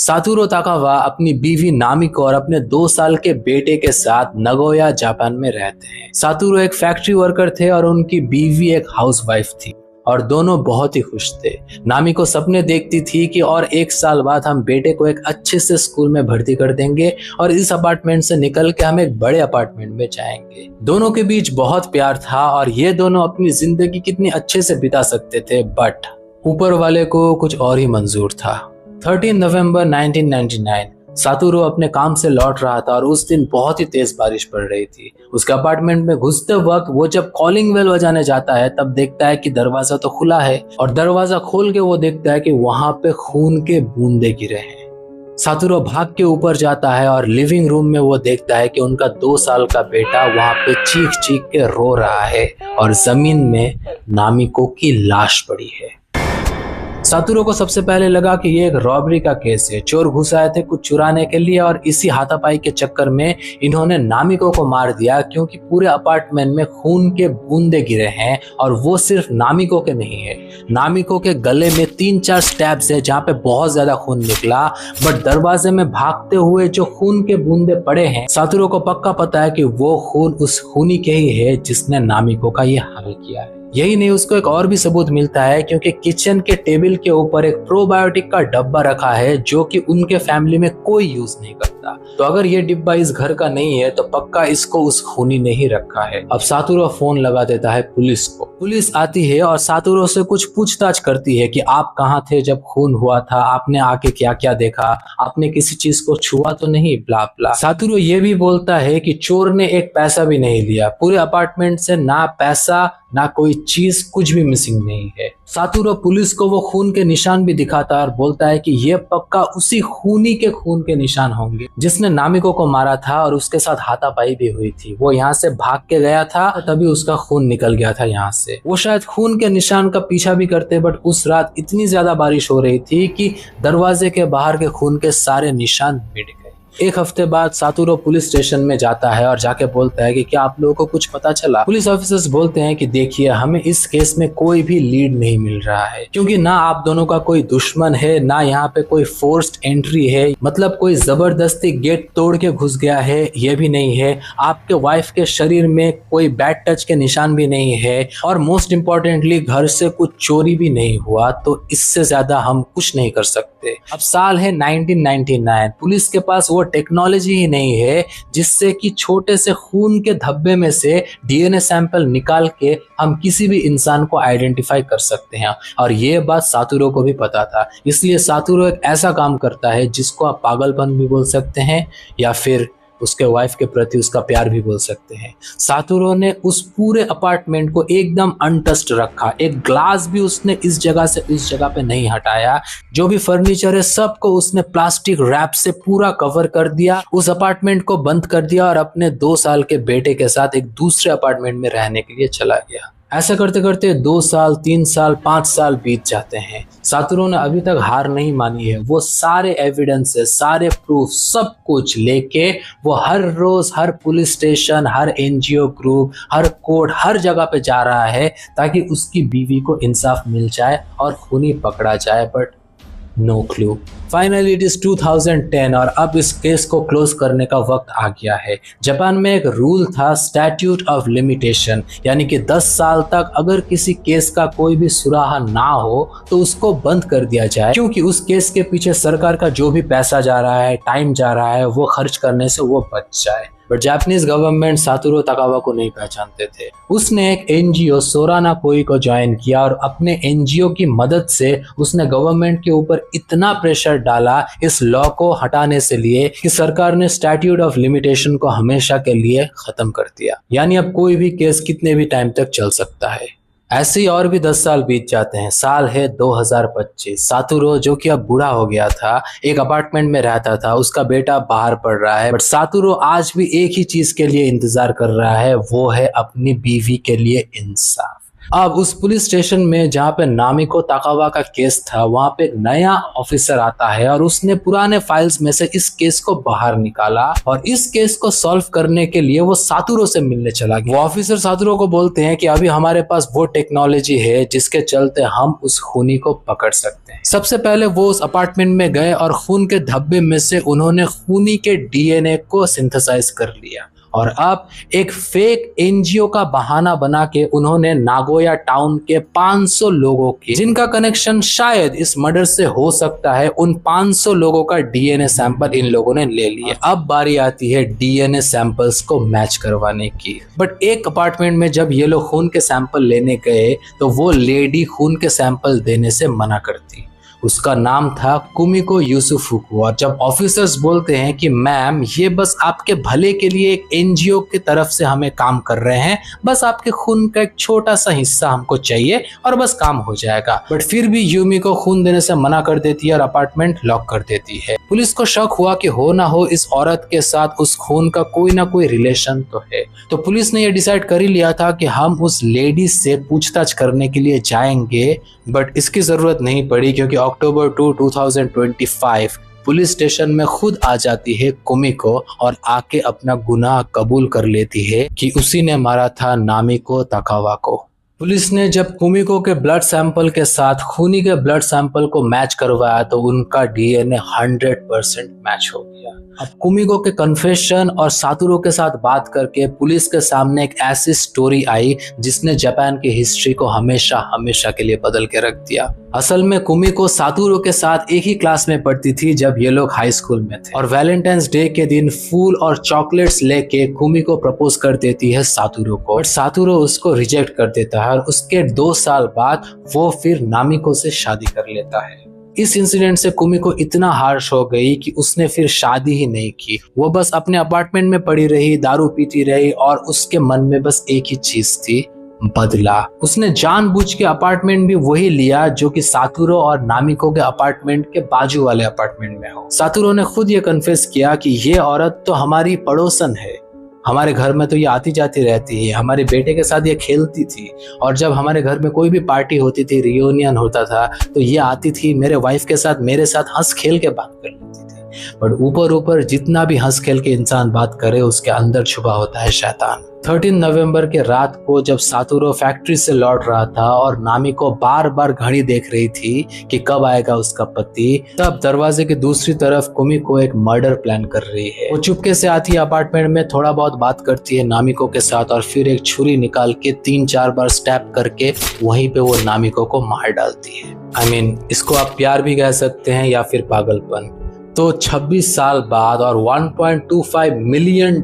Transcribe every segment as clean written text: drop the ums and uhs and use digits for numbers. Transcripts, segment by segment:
Satoru ताकावा अपनी बीवी नामिको और अपने 2 साल के बेटे के साथ नगोया जापान में रहते हैं। सातोरू एक फैक्ट्री वर्कर थे और उनकी बीवी एक हाउसवाइफ थी और दोनों बहुत ही खुश थे। नामिको सपने देखती थी कि और 1 साल बाद हम बेटे को एक अच्छे से स्कूल में भर्ती कर देंगे और इस अपार्टमेंट से निकल के हम एक बड़े अपार्टमेंट में जाएंगे। दोनों के बीच बहुत प्यार था और ये दोनों अपनी जिंदगी कितनी अच्छे से बिता सकते थे, बट ऊपर वाले को कुछ और ही मंजूर था। 13 नवंबर 1999 सातोरू अपने काम से लौट रहा था और उस दिन बहुत ही तेज बारिश पड़ रही थी। उसके अपार्टमेंट में घुसते वक्त वो जब कॉलिंग बेल बजाने जाता है तब देखता है कि दरवाजा तो खुला है और दरवाजा खोल के वो देखता है कि वहां पे खून के बूंदे गिरे हैं। सातोरू भाग के ऊपर जाता है और लिविंग रूम में वो देखता है कि उनका 2 साल का बेटा वहां पे चीख चीख के रो रहा है और जमीन में नामिको की लाश पड़ी है। सातोरू को सबसे पहले लगा कि ये एक रॉबरी का केस है। चोर घुस आए थे कुछ चुराने के लिए और इसी हाथापाई के चक्कर में इन्होंने नामिको को मार दिया, क्योंकि पूरे अपार्टमेंट में खून के बूंदे गिरे हैं और वो सिर्फ नामिको के नहीं है। नामिको के गले में 3-4 स्टैब्स है जहाँ पे बहुत ज्यादा खून निकला, बट दरवाजे में भागते हुए जो खून के बूंदे पड़े हैं, सातोरू को पक्का पता है कि वो खून उस खूनी के ही है जिसने नामिको का ये हाल किया है। यही नहीं, उसको एक और भी सबूत मिलता है, क्योंकि किचन के टेबल के ऊपर एक प्रोबायोटिक का डब्बा रखा है जो कि उनके फैमिली में कोई यूज नहीं करता। तो अगर ये डिब्बा इस घर का नहीं है तो पक्का इसको उस खूनी ने ही रखा है। अब सातोरू फोन लगा देता है पुलिस को। पुलिस आती है और सातोरू से कुछ पूछताछ करती है कि आप कहाँ थे जब खून हुआ था, आपने आके क्या क्या देखा, आपने किसी चीज को छुआ तो नहीं, ब्ला ब्ला। सातोरू ये भी बोलता है कि चोर ने एक पैसा भी नहीं लिया। पूरे अपार्टमेंट से ना पैसा ना कोई चीज, कुछ भी मिसिंग नहीं है। सातोरू पुलिस को वो खून के निशान भी दिखाता है और बोलता है कि ये पक्का उसी खूनी के खून के निशान होंगे जिसने नामिको को मारा था और उसके साथ हाथापाई भी हुई थी। वो यहाँ से भाग के गया था तभी उसका खून निकल गया था यहाँ से। वो शायद खून के निशान का पीछा भी करते, बट उस रात इतनी ज्यादा बारिश हो रही थी कि दरवाजे के बाहर के खून के सारे निशान मिट गए। 1 हफ्ते बाद सातोरू पुलिस स्टेशन में जाता है और जाके बोलता है कि क्या आप लोगों को कुछ पता चला। पुलिस ऑफिसर्स बोलते हैं कि देखिए, हमें इस केस में कोई भी लीड नहीं मिल रहा है, क्योंकि ना आप दोनों का कोई दुश्मन है, ना यहाँ पे कोई फोर्स्ड एंट्री है, मतलब कोई जबरदस्ती गेट तोड़ के घुस गया है, ये भी नहीं है। आपके वाइफ के शरीर में कोई बैड टच के निशान भी नहीं है और मोस्ट इम्पोर्टेंटली घर से कुछ चोरी भी नहीं हुआ। तो इससे ज्यादा हम कुछ नहीं कर सकते। अब साल है 1999। पुलिस के पास वो टेक्नोलॉजी ही नहीं है जिससे कि छोटे से खून के धब्बे में से डीएनए सैंपल निकाल के हम किसी भी इंसान को आइडेंटिफाई कर सकते हैं। और ये बात सातोरू को भी पता था, इसलिए सातोरू एक ऐसा काम करता है जिसको आप पागलपन भी बोल सकते हैं या फिर उसके वाइफ के प्रति उसका प्यार भी बोल सकते हैं। सातोरू ने उस पूरे अपार्टमेंट को एकदम अनटच्ड रखा। एक ग्लास भी उसने इस जगह से उस जगह पे नहीं हटाया। जो भी फर्नीचर है सबको उसने प्लास्टिक रैप से पूरा कवर कर दिया। उस अपार्टमेंट को बंद कर दिया और अपने 2 साल के बेटे के साथ एक दूसरे अपार्टमेंट में रहने के लिए चला गया। ऐसा करते करते 2 साल, 3 साल, 5 साल बीत जाते हैं। सातोरू ने अभी तक हार नहीं मानी है। वो सारे एविडेंसेस, सारे प्रूफ, सब कुछ लेके वो हर रोज हर पुलिस स्टेशन, हर एनजीओ ग्रुप, हर कोर्ट, हर जगह पे जा रहा है ताकि उसकी बीवी को इंसाफ मिल जाए और खूनी पकड़ा जाए, but no clue. Finally it is 2010 और अब इस केस को क्लोज करने का वक्त आ गया है। जापान में एक रूल था, स्टैट्यूट ऑफ लिमिटेशन, यानी कि 10 साल तक अगर किसी केस का कोई भी सुराहा ना हो तो उसको बंद कर दिया जाए, क्योंकि उस केस के पीछे सरकार का जो भी पैसा जा रहा है, टाइम जा रहा है, वो खर्च करने से वो बच जाए। बट जापानीज गवर्नमेंट सातोरू ताकावा को नहीं पहचानते थे। उसने एक एनजीओ सोराना कोई को ज्वाइन किया और अपने एनजीओ की मदद से उसने गवर्नमेंट के ऊपर इतना प्रेशर डाला इस लॉ को हटाने से लिए कि सरकार ने स्टैट्यूट ऑफ लिमिटेशन को हमेशा के लिए खत्म कर दिया। यानी अब कोई भी केस कितने भी टाइम तक चल सकता है। ऐसे ही और भी 10 साल बीत जाते हैं। साल है 2025। सातोरू, जो कि अब बूढ़ा हो गया था, एक अपार्टमेंट में रहता था। उसका बेटा बाहर पढ़ रहा है, बट सातोरू आज भी एक ही चीज के लिए इंतजार कर रहा है, वो है अपनी बीवी के लिए इंसाफ। अब उस पुलिस स्टेशन में जहाँ पे नामिको ताकावा का केस था, वहाँ पे एक नया ऑफिसर आता है और उसने पुराने फाइल्स में से इस केस को बाहर निकाला और इस केस को सॉल्व करने के लिए वो सातुरो से मिलने चला गया। वो ऑफिसर सातुरो को बोलते हैं कि अभी हमारे पास वो टेक्नोलॉजी है जिसके चलते हम उस खूनी को पकड़ सकते हैं। सबसे पहले वो उस अपार्टमेंट में गए और खून के धब्बे में से उन्होंने खूनी के डीएनए को सिंथेसाइज कर लिया और अब एक फेक एनजीओ का बहाना बना के उन्होंने नागोया टाउन के 500 लोगों की, जिनका कनेक्शन शायद इस मर्डर से हो सकता है, उन 500 लोगों का डीएनए सैंपल इन लोगों ने ले लिया। अब बारी आती है डीएनए सैंपल्स को मैच करवाने की। बट एक अपार्टमेंट में जब ये लोग खून के सैंपल लेने गए तो वो लेडी खून के सैंपल देने से मना करती। उसका नाम था कुमिको यूसुफुकु। और जब ऑफिसर्स बोलते हैं कि मैम ये बस आपके भले के लिए एक एनजीओ की तरफ से हमें काम कर रहे हैं, बस आपके खून का एक छोटा सा हिस्सा हमको चाहिए और बस काम हो जाएगा, बट फिर भी यूमी को खून देने से मना कर देती है और अपार्टमेंट लॉक कर देती है। पुलिस को शक हुआ कि हो ना हो इस औरत के साथ उस खून का कोई ना कोई रिलेशन तो है, तो पुलिस ने यह डिसाइड कर ही लिया था कि हम उस लेडी से पूछताछ करने के लिए जाएंगे। बट इसकी जरूरत नहीं पड़ी क्योंकि अक्टूबर 2, 2025 पुलिस स्टेशन में खुद आ जाती है कुमिको और आके अपना गुनाह कबूल कर लेती है कि उसी ने मारा था नामिको ताकावा को। पुलिस ने जब कुमिको के ब्लड सैंपल के साथ खूनी के ब्लड सैंपल को मैच करवाया तो उनका डीएनए 100% मैच हो गया। अब कुमिको के कन्फेशन और सातुरो के साथ बात करके पुलिस के सामने एक ऐसी स्टोरी आई जिसने जापान की हिस्ट्री को हमेशा हमेशा के लिए बदल के रख दिया। असल में कुमिको सातुरो के साथ एक ही क्लास में पढ़ती थी जब ये लोग हाई स्कूल में थे और वैलेंटाइंस डे के दिन फूल और चॉकलेट्स लेके कुमिको प्रपोज कर देती है सातुरो को, बट सातुरो उसको रिजेक्ट कर देता है और उसके 2 साल बाद वो फिर नामिको से शादी कर लेता है। इस इंसिडेंट से कुमिको इतना हार्श हो गई कि उसने फिर शादी ही नहीं की। वो बस अपने अपार्टमेंट में पड़ी रही, दारू पीती रही और उसके मन में बस एक ही चीज थी, बदला। उसने जानबूझ के अपार्टमेंट भी वही लिया जो कि सातुरो और नामिको के अपार्टमेंट के बाजू वाले अपार्टमेंट में हो। सातुरो ने खुद ये कन्फेस किया कि ये औरत तो हमारी पड़ोसन है, हमारे घर में तो ये आती जाती रहती है, हमारे बेटे के साथ ये खेलती थी और जब हमारे घर में कोई भी पार्टी होती थी, रियूनियन होता था, तो ये आती थी मेरे वाइफ के साथ, मेरे साथ हंस खेल के बात कर लेती थी। बट ऊपर ऊपर जितना भी हंस खेल के इंसान बात करे उसके अंदर छुपा होता है शैतान। 13 नवंबर के रात को जब सातुरो फैक्ट्री से लौट रहा था और नामिको बार बार घड़ी देख रही थी कि कब आएगा उसका पति, तब दरवाजे की दूसरी तरफ कुमिको एक मर्डर प्लान कर रही है। वो चुपके से आती है अपार्टमेंट में, थोड़ा बहुत बात करती है नामिको के साथ और फिर एक छुरी निकाल के 3-4 बार स्टैब करके वहीं पे वो नामिको को मार डालती है। I mean, इसको आप प्यार भी कह सकते हैं या फिर पागलपन। तो 26 साल बाद और $1.25 मिलियन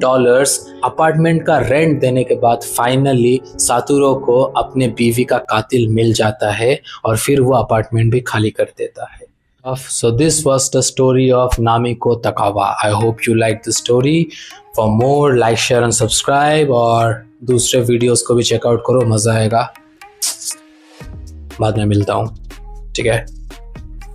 अपार्टमेंट का रेंट देने के बाद फाइनली सातुरो को अपने बीवी का कातिल मिल जाता है और फिर वो अपार्टमेंट भी खाली कर देता है। So this was the story of Namiko Takawa. I hope you liked the story. For more, like, share and subscribe और दूसरे वीडियोस को भी चेकआउट करो, मजा आएगा। बाद में मिलता हूँ, ठीक है।